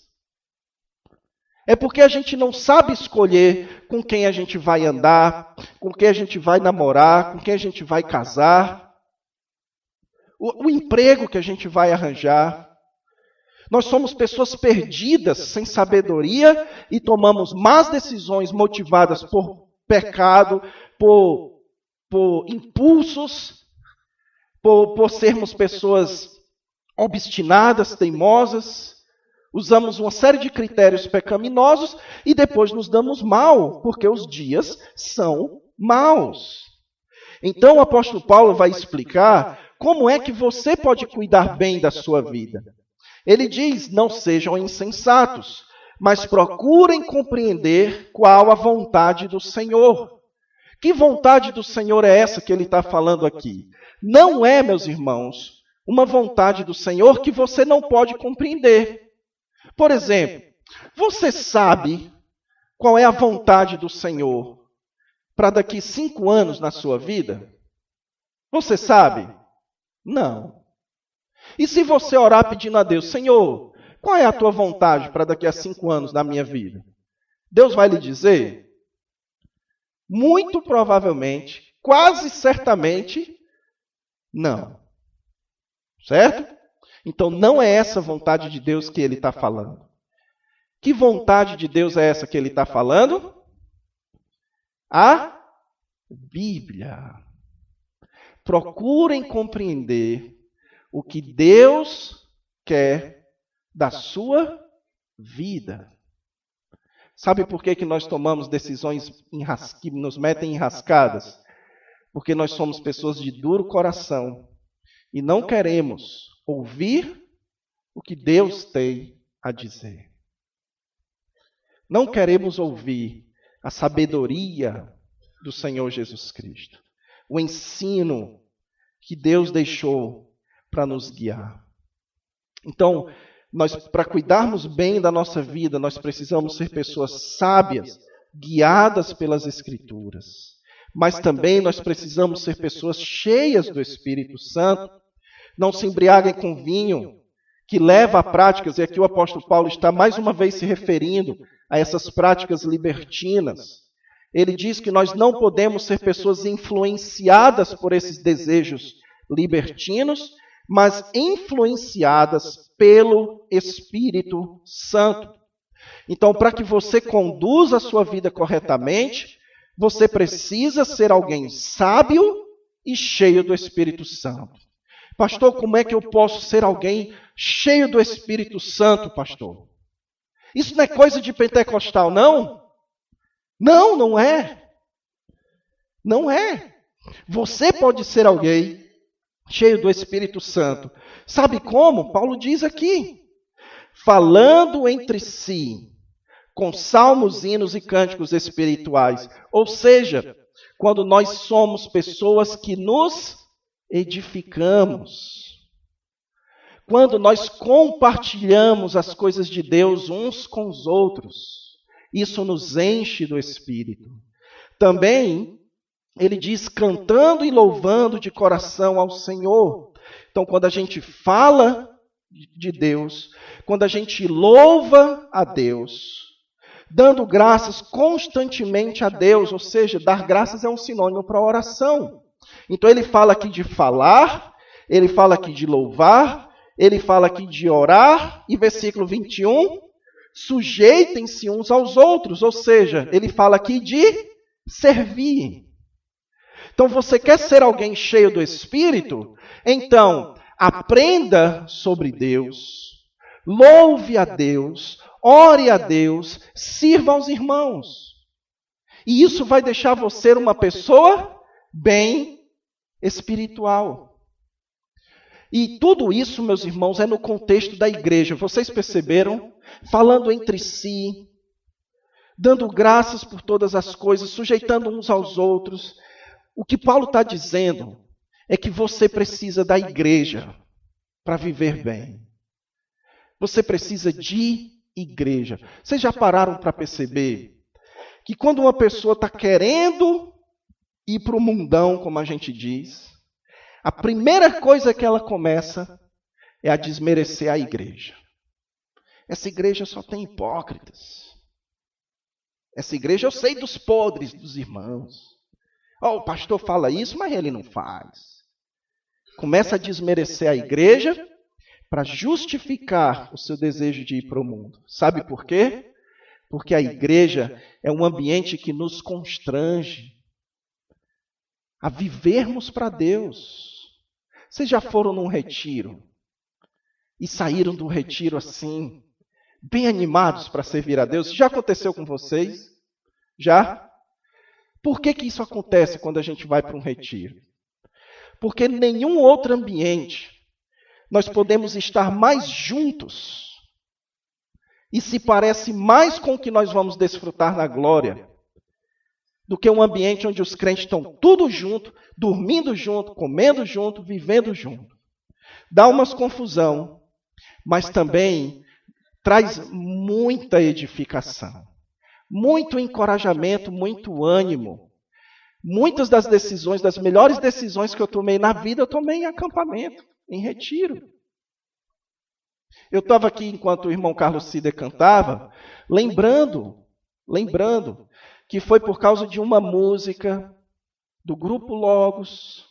É porque a gente não sabe escolher com quem a gente vai andar, com quem a gente vai namorar, com quem a gente vai casar, o emprego que a gente vai arranjar. Nós somos pessoas perdidas, sem sabedoria, e tomamos más decisões motivadas por pecado, por impulsos, por sermos pessoas obstinadas, teimosas. Usamos uma série de critérios pecaminosos e depois nos damos mal, porque os dias são maus. Então o apóstolo Paulo vai explicar como é que você pode cuidar bem da sua vida. Ele diz, não sejam insensatos, mas procurem compreender qual a vontade do Senhor. Que vontade do Senhor é essa que ele está falando aqui? Não é, meus irmãos, uma vontade do Senhor que você não pode compreender. Por exemplo, você sabe qual é a vontade do Senhor para daqui 5 anos na sua vida? Você sabe? Não. E se você orar pedindo a Deus, Senhor, qual é a tua vontade para daqui a 5 anos na minha vida? Deus vai lhe dizer? Muito provavelmente, quase certamente, não. Certo? Então não é essa vontade de Deus que ele está falando. Que vontade de Deus é essa que ele está falando? A Bíblia. Procurem compreender o que Deus quer da sua vida. Sabe por que nós tomamos decisões que nos metem enrascadas? Porque nós somos pessoas de duro coração e não queremos ouvir o que Deus tem a dizer. Não queremos ouvir a sabedoria do Senhor Jesus Cristo, o ensino que Deus deixou para nos guiar. Então, para cuidarmos bem da nossa vida, nós precisamos ser pessoas sábias, guiadas pelas Escrituras. Mas também nós precisamos ser pessoas cheias do Espírito Santo. Não se embriaguem com vinho, que leva a práticas, e aqui o apóstolo Paulo está mais uma vez se referindo a essas práticas libertinas. Ele diz que nós não podemos ser pessoas influenciadas por esses desejos libertinos, mas influenciadas pelo Espírito Santo. Então, para que você conduza a sua vida corretamente, você precisa ser alguém sábio e cheio do Espírito Santo. Pastor, como é que eu posso ser alguém cheio do Espírito Santo, pastor? Isso não é coisa de pentecostal, não? Não, não é. Não é. Você pode ser alguém cheio do Espírito Santo. Sabe como? Paulo diz aqui. Falando entre si, com salmos, hinos e cânticos espirituais. Ou seja, quando nós somos pessoas que nos edificamos. Quando nós compartilhamos as coisas de Deus uns com os outros. Isso nos enche do Espírito. Também, ele diz, cantando e louvando de coração ao Senhor. Então, quando a gente fala de Deus, quando a gente louva a Deus, dando graças constantemente a Deus, ou seja, dar graças é um sinônimo para oração. Então, ele fala aqui de falar, ele fala aqui de louvar, ele fala aqui de orar, e versículo 21, sujeitem-se uns aos outros, ou seja, ele fala aqui de servir. Então, você quer ser alguém cheio do Espírito? Então, aprenda sobre Deus, louve a Deus, ore a Deus, sirva aos irmãos. E isso vai deixar você uma pessoa bem espiritual. E tudo isso, meus irmãos, é no contexto da igreja. Vocês perceberam? Falando entre si, dando graças por todas as coisas, sujeitando uns aos outros. O que Paulo está dizendo é que você precisa da igreja para viver bem. Você precisa de igreja. Vocês já pararam para perceber que quando uma pessoa está querendo ir para o mundão, como a gente diz, a primeira coisa que ela começa é a desmerecer a igreja. Essa igreja só tem hipócritas. Essa igreja eu sei dos podres dos irmãos. O pastor fala isso, mas ele não faz. Começa a desmerecer a igreja para justificar o seu desejo de ir para o mundo. Sabe por quê? Porque a igreja é um ambiente que nos constrange a vivermos para Deus. Vocês já foram num retiro e saíram do retiro assim, bem animados para servir a Deus? Já aconteceu com vocês? Já? Por que isso acontece quando a gente vai para um retiro? Porque em nenhum outro ambiente nós podemos estar mais juntos e se parece mais com o que nós vamos desfrutar na glória do que um ambiente onde os crentes estão tudo junto, dormindo junto, comendo junto, vivendo junto. Dá umas confusão, mas também traz muita edificação, muito encorajamento, muito ânimo. Muitas das decisões, das melhores decisões que eu tomei na vida, eu tomei em acampamento, em retiro. Eu estava aqui enquanto o irmão Carlos Cider cantava, lembrando que foi por causa de uma música do Grupo Logos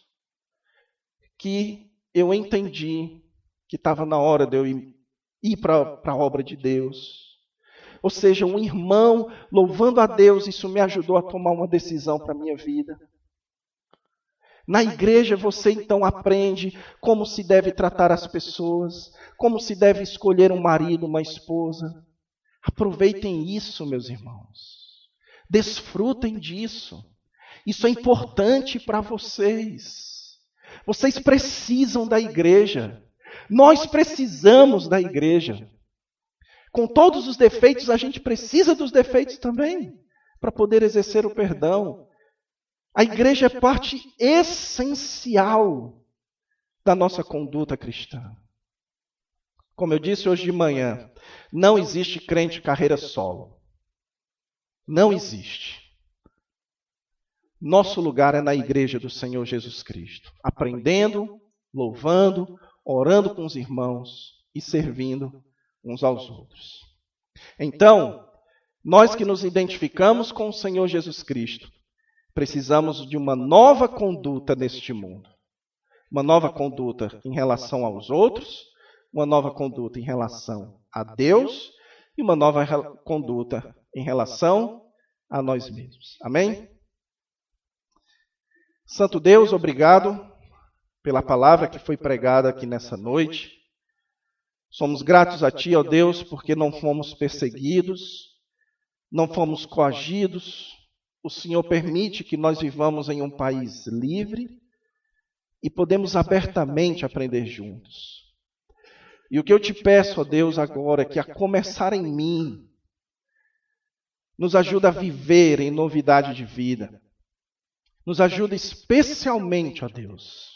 que eu entendi que estava na hora de eu ir para a obra de Deus. Ou seja, um irmão louvando a Deus, isso me ajudou a tomar uma decisão para a minha vida. Na igreja você então aprende como se deve tratar as pessoas, como se deve escolher um marido, uma esposa. Aproveitem isso, meus irmãos. Desfrutem disso. Isso é importante para vocês. Vocês precisam da igreja. Nós precisamos da igreja. Com todos os defeitos, a gente precisa dos defeitos também, para poder exercer o perdão. A igreja é parte essencial da nossa conduta cristã. Como eu disse hoje de manhã, não existe crente carreira solo. Não existe. Nosso lugar é na igreja do Senhor Jesus Cristo, aprendendo, louvando, orando com os irmãos e servindo uns aos outros. Então, nós que nos identificamos com o Senhor Jesus Cristo, precisamos de uma nova conduta neste mundo. Uma nova conduta em relação aos outros, uma nova conduta em relação a Deus e uma nova conduta em relação a nós mesmos. Amém? Santo Deus, obrigado pela palavra que foi pregada aqui nessa noite. Somos gratos a Ti, ó Deus, porque não fomos perseguidos, não fomos coagidos. O Senhor permite que nós vivamos em um país livre e podemos abertamente aprender juntos. E o que eu te peço, ó Deus, agora, é que a começar em mim, nos ajuda a viver em novidade de vida. Nos ajuda especialmente, ó Deus,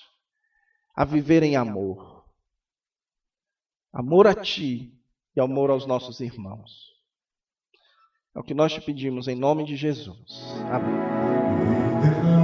a viver em amor. Amor a Ti e amor aos nossos irmãos. É o que nós te pedimos em nome de Jesus. Amém.